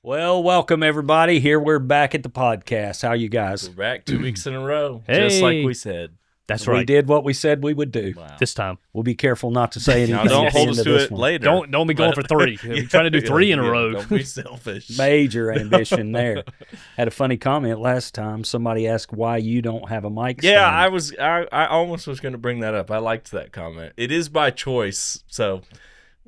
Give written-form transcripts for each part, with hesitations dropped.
Well, welcome everybody. Here we're back at the podcast. How you guys? We're back 2 weeks in a row, Hey. just like we said. That's We right. did what we said we would do. Wow. This time. We'll be careful not to say anything. Now, don't at the hold end us of to this it one. later. Don't be going for three. We're trying to do three in a row. Don't be selfish. Major ambition there. Had a funny comment last time. Somebody asked why you don't have a mic stand. Yeah, I almost was going to bring that up. I liked that comment. It is by choice, so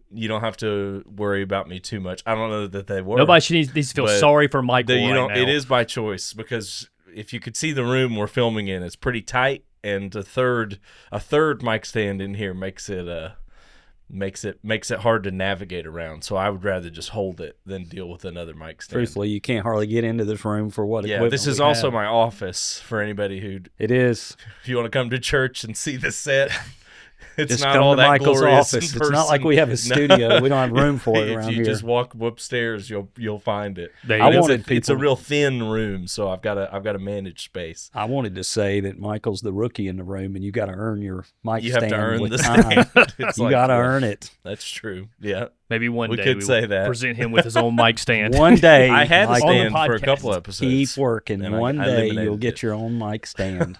you don't have to worry about me too much. I don't know that they were. Nobody needs to feel But sorry for Michael You right know, now. it is by choice because if you could see the room we're filming in, it's pretty tight, and a third mic stand in here makes it hard to navigate around. So I would rather just hold it than deal with another mic stand. Truthfully, you can't hardly get into this room for what Yeah, equipment this is we also have. my office for anybody who, It is. if you want to come to church and see the set, it's Just not come all to that Michael's glorious office. in It's not like person. we have a No. studio. We don't have room for it around if you here. just walk upstairs, you'll find it. They- I it's- wanted It's a people- real thin room, so I've got to manage space. I wanted to say that Michael's the rookie in the room, and you got to earn your mic You stand have to earn with the time. stand. It's You like, got to yeah, earn it. That's true. Yeah. Maybe one We day could we say will that. present him with his own mic stand. One day, I had a Michael, on the stand for a podcast. couple episodes. keep working. and One I day eliminated you'll get it. your own mic stand.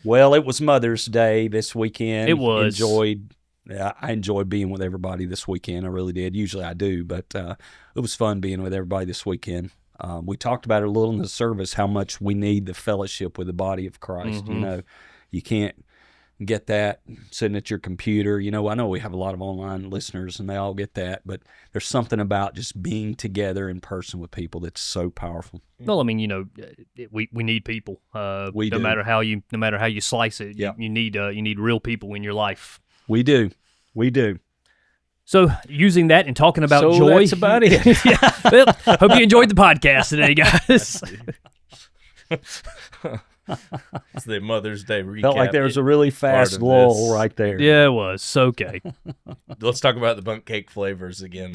Well, it was Mother's Day this weekend. It was. I enjoyed being with everybody this weekend. I really did. Usually I do, but it was fun being with everybody this weekend. We talked about it a little in the service, how much we need the fellowship with the body of Christ. You Mhm. know, you can't get that sitting at your computer. You know, I know we have a lot of online listeners and they all get that, but there's something about just being together in person with people that's so powerful. Well, I mean, you know, we need people. We no do. matter how you slice it, Yeah. you need real people in your life. We do. We do. So using that and talking about So joy, that's about it. yeah. Well, hope you enjoyed the podcast today, guys. It's the Mother's Day recap. Felt like there was a really fast of lull this. right there. Yeah, it was okay. Let's talk about the bundt cake flavors again.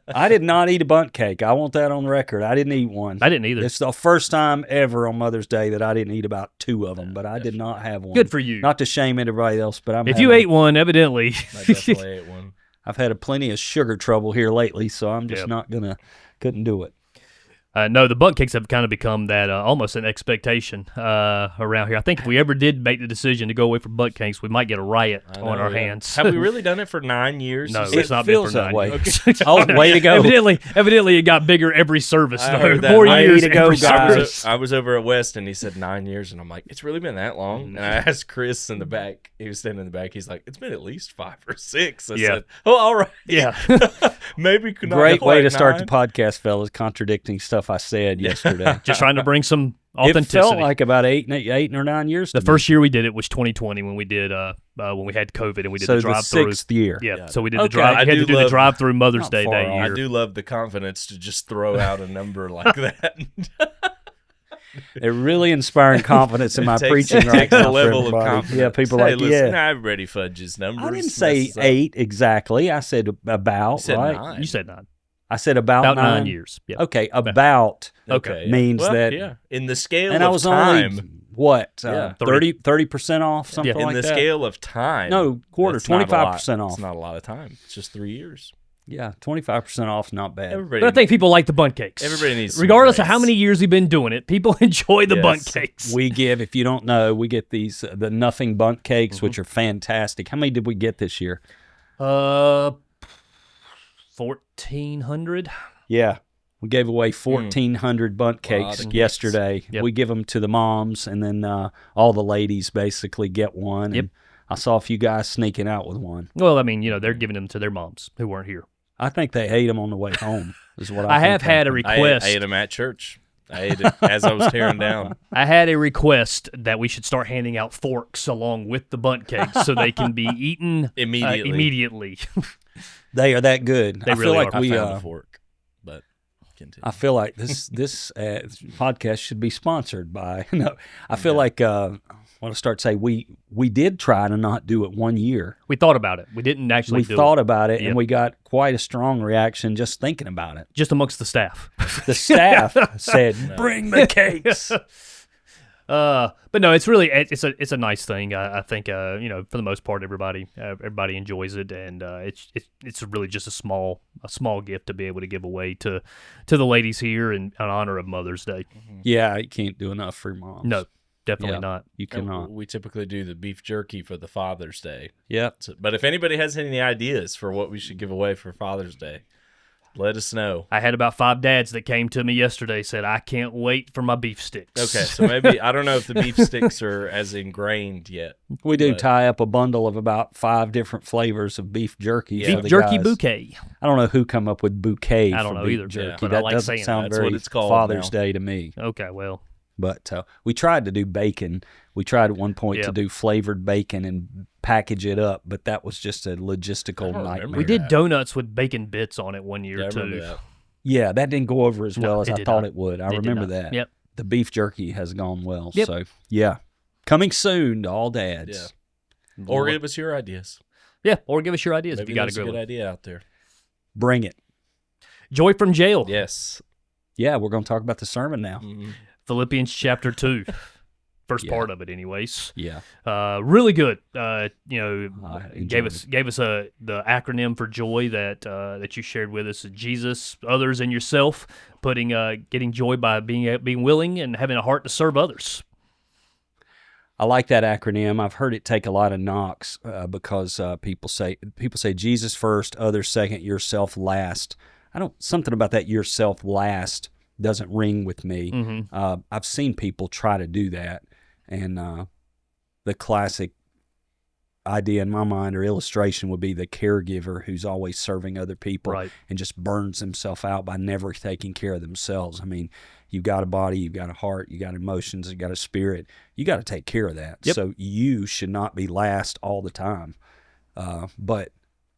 I did not eat a bundt cake. I want that on record. I didn't eat one. I didn't either. It's the first time ever on Mother's Day that I didn't eat about 2 of them, but I did not have one. Good for you. Not to shame everybody else, but If you ate one, evidently. I definitely ate one. I've had plenty of sugar trouble here lately, so I'm just Yep. couldn't do it. No, the bundt cakes have kind of become that almost an expectation around here. I think if we ever did make the decision to go away from bundt cakes, we might get a riot I on know, our yeah. hands. Have we really done it for 9 years? No, You it's said? It not feels been for that 9 way. years. Oh, way to go. Evidently, it got bigger every service. I though. heard that. More Way years to go, every guys. service. I was over at West, and he said 9 years, and I'm like, it's really been that long? And I asked Chris in the back. He was standing in the back. He's like, it's been at least 5 or 6. I Yeah. said, oh, all right. Yeah. Maybe could not Great go way like to start 9. the podcast, fellas, contradicting stuff I said yesterday. Just trying to bring some It authenticity. felt like about eight or 9 years. The to me. first year we did it was 2020 when we did when we had COVID and we did so the drive-through. 6th year. Yeah, Yeah. so we did Okay. the drive. I We had do to do the love- drive-through Mother's Not Day far that off. year. I do love the confidence to just throw out a number like that. They're really inspiring confidence in my It takes- preaching it right takes a now for level of everybody. confidence. Yeah, people Hey, like, listen, yeah. everybody fudges numbers. I didn't say messes up. 8 exactly. I said about, You said right? 9. You said 9. I said about, About 9. 9 years. Yeah. Okay, about. Okay. yeah. means Well, that- yeah. In the scale And of I was time, only, what, Yeah. 30% off, something Yeah. in like the that? scale of time. No, quarter, it's not a 25% lot. off. It's not a lot of time. It's just 3 years. Yeah, 25% off is not bad. Everybody, But I think people like the bundt cakes. Everybody needs some regardless of grace. how many years we've been doing it. People enjoy the Yes. bundt cakes. We give, if you don't know, we get these, the nothing bundt cakes, Mm-hmm. which are fantastic. How many did we get this year? 1,400. Yeah. We gave away 1,400 bundt Lot cakes of cakes. yesterday. Yep. We give them to the moms, and then all the ladies basically get one. Yep. And I saw a few guys sneaking out with one. Well, I mean, you know, they're giving them to their moms who weren't here. I think they ate them on the way home, is what I think have they- had a I request. ate them at church. I ate it as I was tearing down. I had a request that we should start handing out forks along with the bundt cakes so they can be eaten Immediately. immediately. They are that good. They I feel really like are. we. I found a fork, but continue. I feel like this podcast should be sponsored by. No, I feel like I want to start to say we did try to not do it 1 year. We thought about it. We didn't actually We do thought it. about it, Yep. and we got quite a strong reaction just thinking about it. Just amongst the staff. The staff said, "Bring the cakes." But no, it's really it's a nice thing. I think for the most part everybody enjoys it, and it's really just a small gift to be able to give away to the ladies here in honor of Mother's Day. Yeah, you can't do enough for your moms. No, definitely Yeah. not. You cannot. We typically do the beef jerky for the Father's Day. Yeah. But if anybody has any ideas for what we should give away for Father's Day, let us know. I had about 5 dads that came to me yesterday, said, I can't wait for my beef sticks. Okay, so maybe, I don't know if the beef sticks are as ingrained yet. We do But- tie up a bundle of about 5 different flavors of beef jerky. Yeah. for Beef the jerky guys. bouquet. I don't know who come up with bouquet. I don't for know beef either, jerky. but I that like doesn't saying sound that's very what it's called Father's now. Day to me. Okay, well, But we tried to do bacon. We tried at one point Yeah. to do flavored bacon and package it up, but that was just a logistical I don't nightmare. remember we did that. donuts with bacon bits on it one year, Yeah, I too. remember that. Yeah, that didn't go over as No, well as it I did thought not. it would. I It did remember not. that. Yep. The beef jerky has gone well. Yep. So, yeah. Coming soon to all dads. Yeah. Or give us your ideas. Yeah, or give us your ideas if Maybe you got a there's a good good one. idea out there. Bring it. Joy from jail. Yes. Yeah, we're going to talk about the sermon now. Mhm. Philippians chapter 2. First Yeah. part of it, anyways. Yeah. Really good. I Gave enjoyed us the acronym for joy that you shared with us: Jesus, others, and yourself. Getting joy by being willing and having a heart to serve others. I like that acronym. I've heard it take a lot of knocks because people say Jesus first, others second, yourself last. Something about that yourself last doesn't ring with me. Mm-hmm. I've seen people try to do that, and the classic idea in my mind or illustration would be the caregiver who's always serving other people Right. and just burns himself out by never taking care of themselves. I mean, you've got a body, you've got a heart, you got emotions, you got a spirit. You got to take care of that. Yep. So you should not be last all the time. But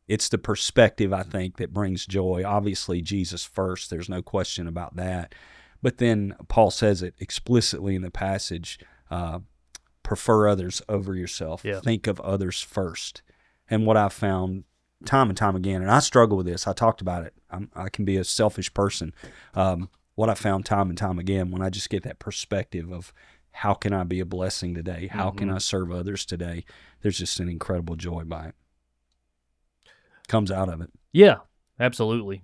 it's the perspective, I think, that brings joy. Obviously, Jesus first. There's no question about that. But then Paul says it explicitly in the passage, prefer others over yourself. Yeah. Think of others first. And what I've found time and time again, and I struggle with this, I talked about it. I can be a selfish person. What I found time and time again, when I just get that perspective of how can I be a blessing today? How can I serve others today? There's just an incredible joy by it. Comes out of it. Yeah, absolutely.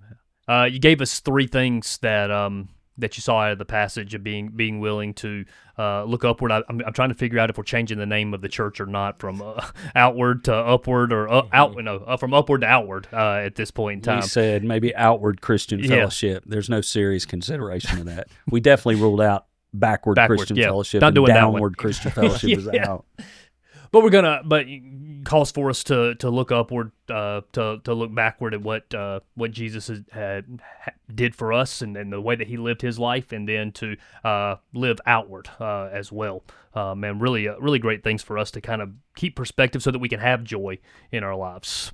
You gave us 3 things that you saw out of the passage of being willing to look upward. I'm trying to figure out if we're changing the name of the church or not from outward to upward or from upward to outward at this point in time. We said maybe outward Christian Yeah. fellowship. There's no serious consideration of that. We definitely ruled out backward Christian yeah. fellowship. Not and doing that one. downward Christian fellowship is Yeah. out. But it calls for us to look upward, to look backward at what Jesus did for us and the way that he lived his life, and then to live outward as well. Man, really great things for us to kind of keep perspective so that we can have joy in our lives.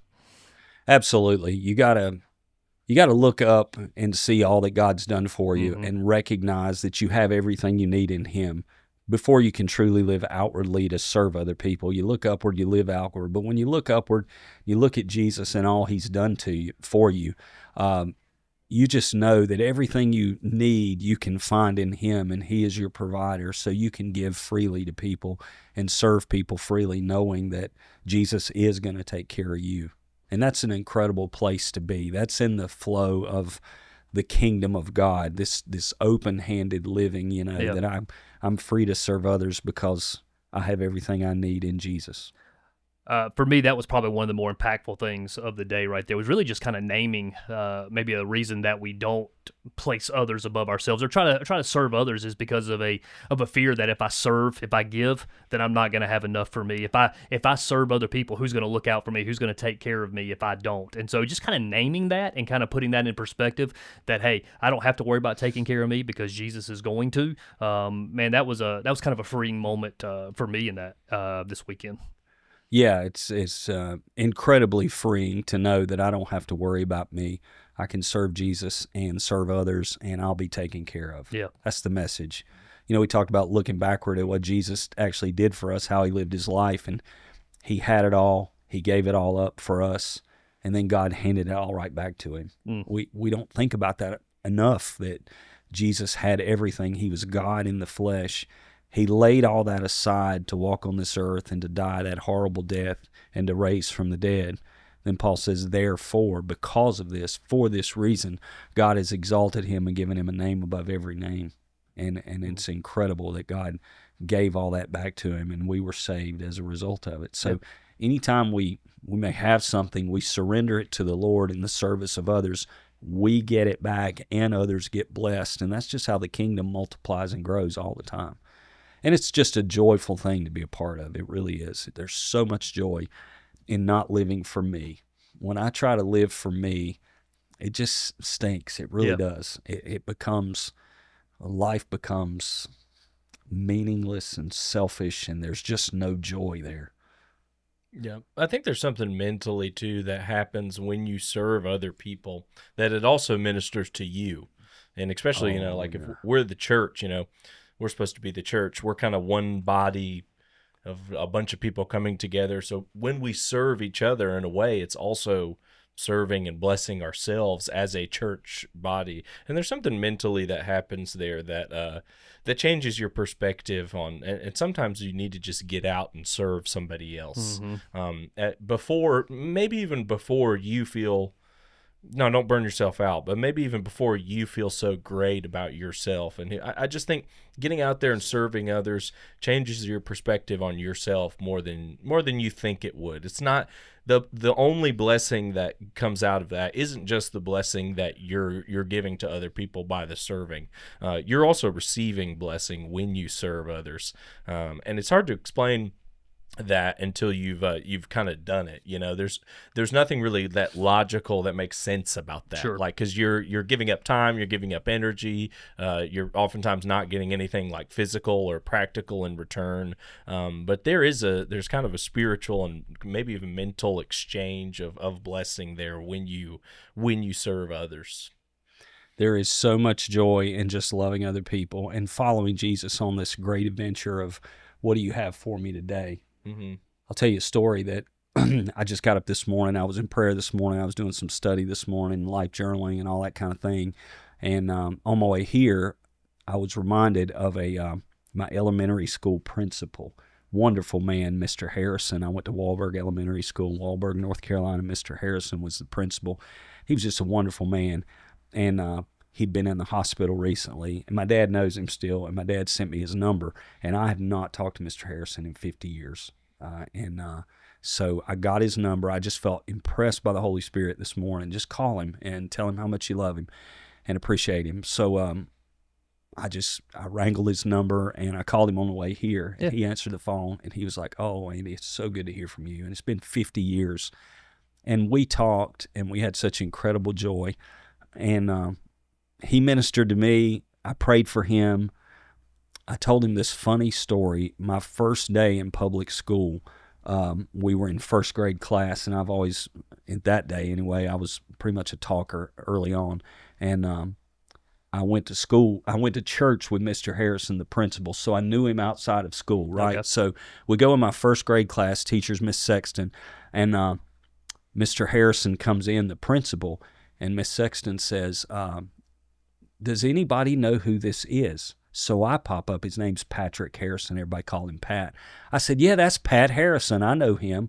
Absolutely. You gotta look up and see all that God's done for you Mhm. and recognize that you have everything you need in him before you can truly live outwardly to serve other people. You look upward, you live outward. But when you look upward, you look at Jesus and all he's done for you. You just know that everything you need, you can find in him, and he is your provider. So you can give freely to people and serve people freely, knowing that Jesus is going to take care of you. And that's an incredible place to be. That's in the flow of the kingdom of God, this open-handed living, Yeah. that I'm free to serve others because I have everything I need in Jesus. For me, that was probably one of the more impactful things of the day right there, was really just kind of naming maybe a reason that we don't place others above ourselves or try to serve others is because of a fear that if I give, then I'm not going to have enough for me. If I serve other people, who's going to look out for me? Who's going to take care of me if I don't? And so just kind of naming that and kind of putting that in perspective that, hey, I don't have to worry about taking care of me because Jesus is going to. Man, that was kind of a freeing moment for me in that this weekend. Yeah, it's incredibly freeing to know that I don't have to worry about me. I can serve Jesus and serve others, and I'll be taken care of. Yeah. That's the message. We talked about looking backward at what Jesus actually did for us, how he lived his life, and he had it all. He gave it all up for us, and then God handed it all right back to him. We don't think about that enough, that Jesus had everything. He was God in the flesh, He laid all that aside to walk on this earth and to die that horrible death and to raise from the dead. Then Paul says, therefore, because of this, for this reason, God has exalted him and given him a name above every name. And it's incredible that God gave all that back to him, and we were saved as a result of it. So anytime we may have something, we surrender it to the Lord in the service of others, we get it back and others get blessed. And that's just how the kingdom multiplies and grows all the time. And it's just a joyful thing to be a part of. It really is. There's so much joy in not living for me. When I try to live for me, it just stinks. It really does. Life becomes meaningless and selfish, and there's just no joy there. Yeah, I think there's something mentally too that happens when you serve other people, that it also ministers to you. And especially, if we're the church, we're supposed to be the church. We're kind of one body of a bunch of people coming together. So when we serve each other, in a way, it's also serving and blessing ourselves as a church body. And there's something mentally that happens there that changes your perspective on, and sometimes you need to just get out and serve somebody else. Maybe even before you feel, no, don't burn yourself out, but maybe even before you feel so great about yourself. And I just think getting out there and serving others changes your perspective on yourself more than you think it would. It's not the only blessing that comes out of that isn't just the blessing that you're giving to other people by the serving. You're also receiving blessing when you serve others, and it's hard to explain that until you've kind of done it. There's nothing really that logical that makes sense about that. Sure. Like, because you're giving up time, you're giving up energy, you're oftentimes not getting anything like physical or practical in return. But there's kind of a spiritual and maybe even mental exchange of blessing there when you serve others. There is so much joy in just loving other people and following Jesus on this great adventure of, what do you have for me today? Mm-hmm. I'll tell you a story that I just got up this morning. I was in prayer this morning. I was doing some study this morning, life journaling and all that kind of thing. And on my way here, I was reminded of my elementary school principal, wonderful man, Mr. Harrison. I went to Wahlberg Elementary School in Wahlberg, North Carolina. Mr. Harrison was the principal. He was just a wonderful man. And he'd been in the hospital recently, and my dad knows him still, and my dad sent me his number, and I have not talked to Mr. Harrison in 50 years. So I got his number. I just felt impressed by the Holy Spirit this morning. Just call him and tell him how much you love him and appreciate him. So I wrangled his number, and I called him on the way here, and he answered the phone, and he was like, "Oh, Andy, it's so good to hear from you." And it's been 50 years. And we talked, and we had such incredible joy. And he ministered to me. I prayed for him. I told him this funny story. My first day in public school, we were in first grade class, and I've always, in that day anyway, I was pretty much a talker early on. And I went to church with Mr. Harrison, the principal, so I knew him outside of school, right? Okay. So we go in my first grade class, teacher's Miss Sexton, and Mr. Harrison comes in, the principal, and Miss Sexton says, does anybody know who this is? So I pop up. His name's Patrick Harrison. Everybody called him Pat. I said, yeah, that's Pat Harrison. I know him.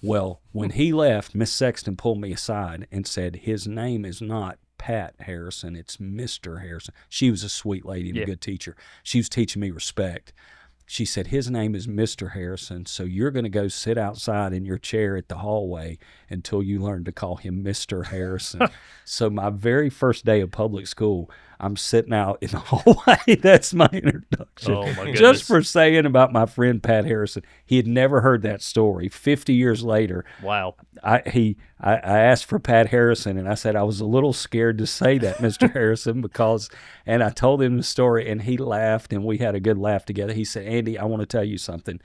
Well, when he left, Miss Sexton pulled me aside and said, his name is not Pat Harrison. It's Mr. Harrison. She was a sweet lady and a good teacher. She was teaching me respect. She said, his name is Mr. Harrison, so you're going to go sit outside in your chair at the hallway until you learn to call him Mr. Harrison. So my very first day of public school, I'm sitting out in the hallway. That's my introduction. Oh, my goodness. Just for saying about my friend Pat Harrison. He had never heard that story. 50 years later, wow. I asked for Pat Harrison, and I said I was a little scared to say that, Mr. Harrison, and I told him the story, and he laughed, and we had a good laugh together. He said, Andy, I want to tell you something.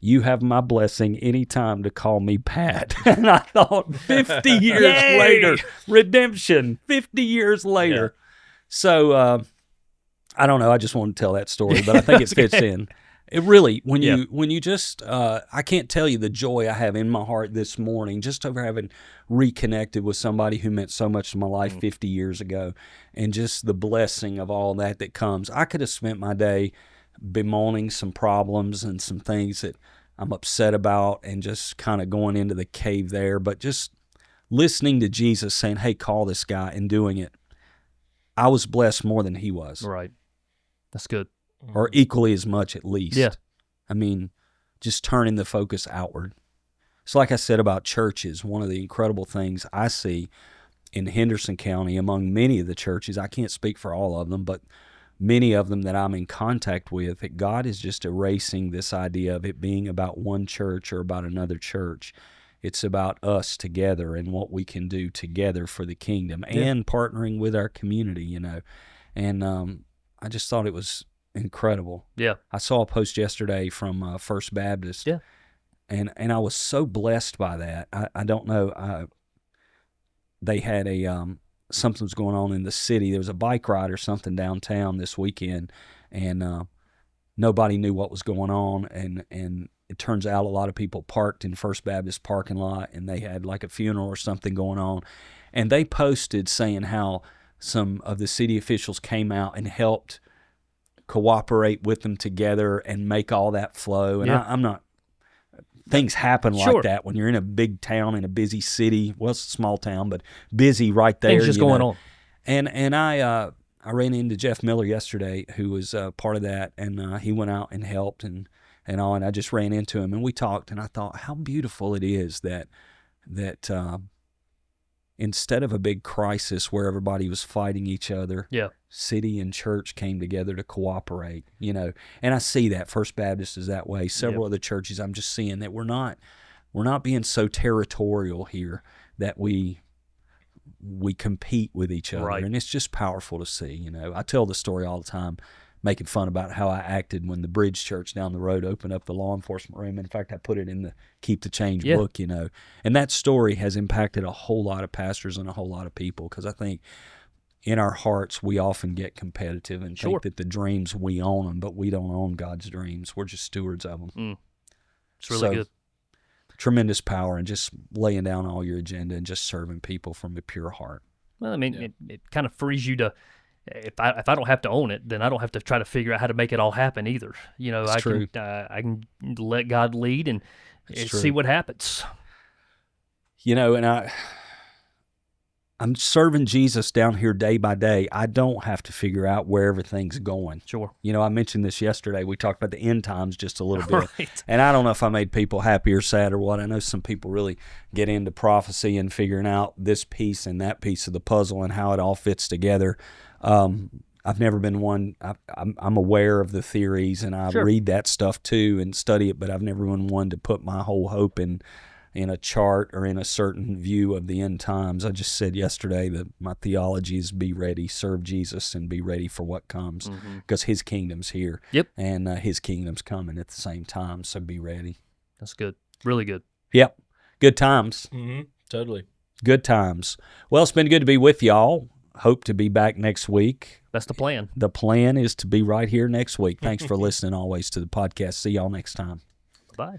You have my blessing anytime to call me Pat. And I thought, 50 years later, redemption, 50 years later. Yeah. So I don't know. I just want to tell that story, but I think it fits in. It really, when you just, I can't tell you the joy I have in my heart this morning just over having reconnected with somebody who meant so much to my life 50 years ago, and just the blessing of all that comes. I could have spent my day bemoaning some problems and some things that I'm upset about and just kind of going into the cave there, but just listening to Jesus saying, hey, call this guy, and doing it, I was blessed more than he was. Right. That's good. Or equally as much at least. Yeah. I mean, just turning the focus outward. It's like I said about churches, one of the incredible things I see in Henderson County among many of the churches, I can't speak for all of them, but many of them that I'm in contact with, that God is just erasing this idea of it being about one church or about another church. It's about us together and what we can do together for the kingdom and partnering with our community, you know. And I just thought it was incredible. Yeah. I saw a post yesterday from First Baptist, and I was so blessed by that. I don't know. They had something was going on in the city. There was a bike ride or something downtown this weekend, and nobody knew what was going on. And it turns out a lot of people parked in First Baptist parking lot, and they had like a funeral or something going on. And they posted saying how some of the city officials came out and helped cooperate with them together and make all that flow. And I'm not... Things happen like that when you're in a big town, in a busy city. Well, it's a small town, but busy right there. Things just going on. And I ran into Jeff Miller yesterday, who was part of that, and he went out and helped and all. And I just ran into him, and we talked, and I thought how beautiful it is that instead of a big crisis where everybody was fighting each other, city and church came together to cooperate, you know. And I see that First Baptist is that way. Several other churches, I'm just seeing that we're not being so territorial here that we compete with each other. Right. And it's just powerful to see, you know. I tell the story all the time, making fun about how I acted when the Bridge Church down the road opened up the law enforcement room. In fact, I put it in the Keep the Change book, you know. And that story has impacted a whole lot of pastors and a whole lot of people, because I think in our hearts we often get competitive and think that the dreams, we own them, but we don't own God's dreams. We're just stewards of them. It's really good. Tremendous power in just laying down all your agenda and just serving people from a pure heart. Well, I mean, it kind of frees you to... If I don't have to own it, then I don't have to try to figure out how to make it all happen either. You know, I can let God lead and see what happens. You know, and I'm serving Jesus down here day by day. I don't have to figure out where everything's going. Sure. You know, I mentioned this yesterday. We talked about the end times just a little bit. Right. And I don't know if I made people happy or sad or what. I know some people really get into prophecy and figuring out this piece and that piece of the puzzle and how it all fits together. I've never been one. I'm aware of the theories, and I read that stuff too and study it, but I've never been one to put my whole hope in a chart or in a certain view of the end times. I just said yesterday that my theology is be ready, serve Jesus, and be ready for what comes, because his kingdom's here. Yep. And his kingdom's coming at the same time, so be ready. That's good. Really good. Yep. Good times. Totally. Good times. Well, it's been good to be with y'all. Hope to be back next week. That's the plan. The plan is to be right here next week. Thanks for listening always to the podcast. See y'all next time. Bye.